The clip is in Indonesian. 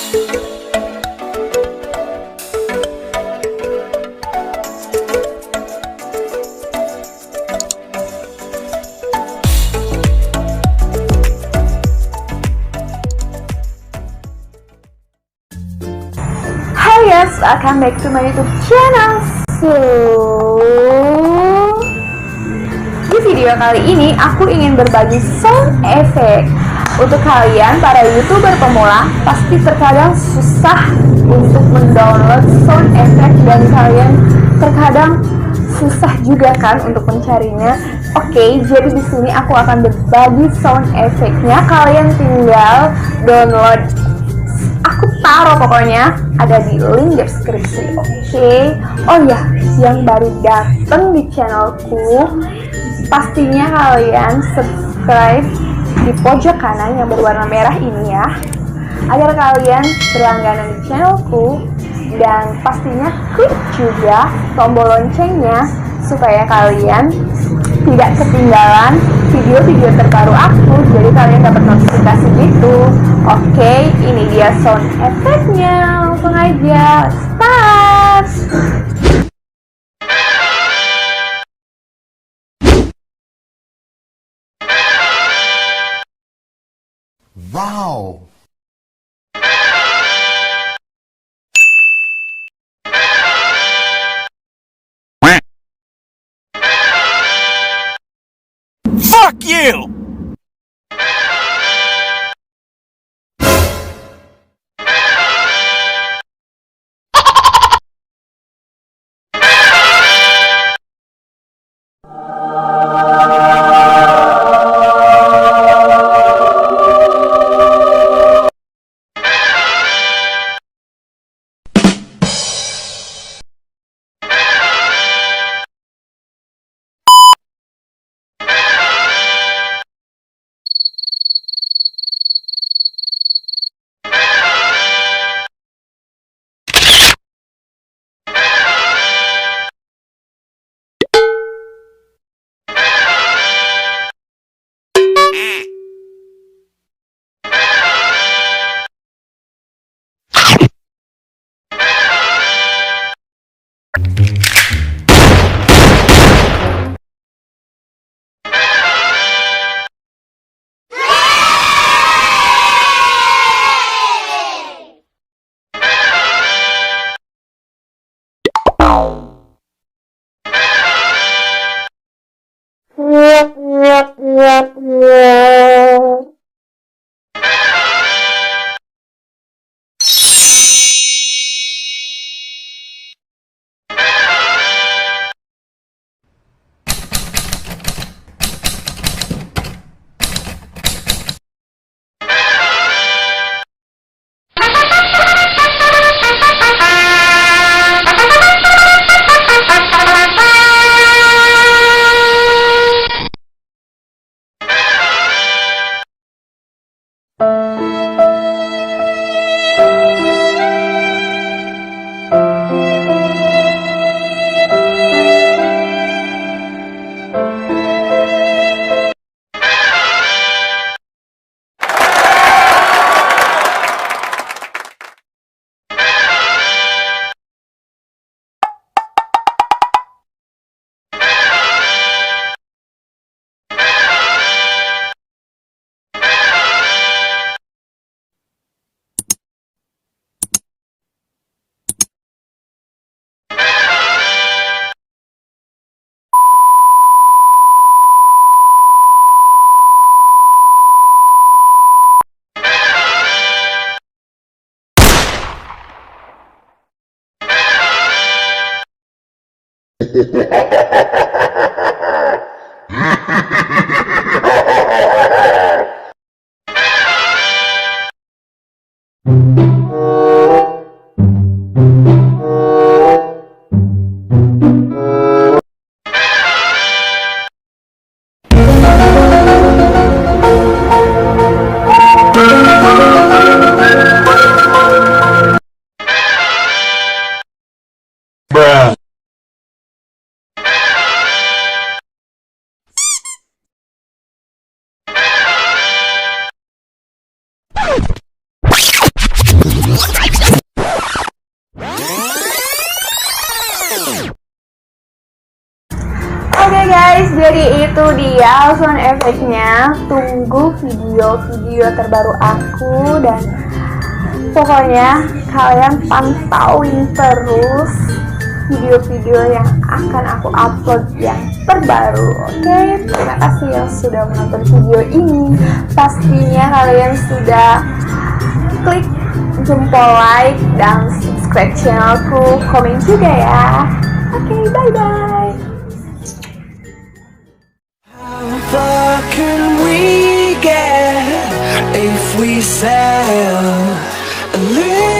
Hi guys, welcome back to my YouTube channel. So, di video kali ini aku ingin berbagi sound effect. Untuk kalian para YouTuber pemula, pasti terkadang susah untuk mendownload sound effect dan kalian terkadang susah juga kan untuk mencarinya. Oke, jadi di sini aku akan berbagi sound effect-nya. Kalian tinggal download. Aku taruh pokoknya ada di link deskripsi. Oke. Oh ya, yang baru datang di channelku, pastinya kalian subscribe di pojok kanan yang berwarna merah ini ya, agar kalian berlangganan di channelku, dan pastinya klik juga tombol loncengnya supaya kalian tidak ketinggalan video-video terbaru aku, jadi kalian dapat notifikasi gitu. Oke, ini dia sound effect-nya. Langsung aja start. Wow. Fuck you! Bruh. Oke guys, jadi itu dia sound efeknya. Tunggu video-video terbaru aku, dan pokoknya kalian pantauin terus video-video yang akan aku upload yang terbaru. Oke, terima kasih yang sudah menonton video ini. Pastinya kalian sudah klik jempol like dan subscribe channelku, komen juga ya. Oke, bye bye. How far can we get if we sail a little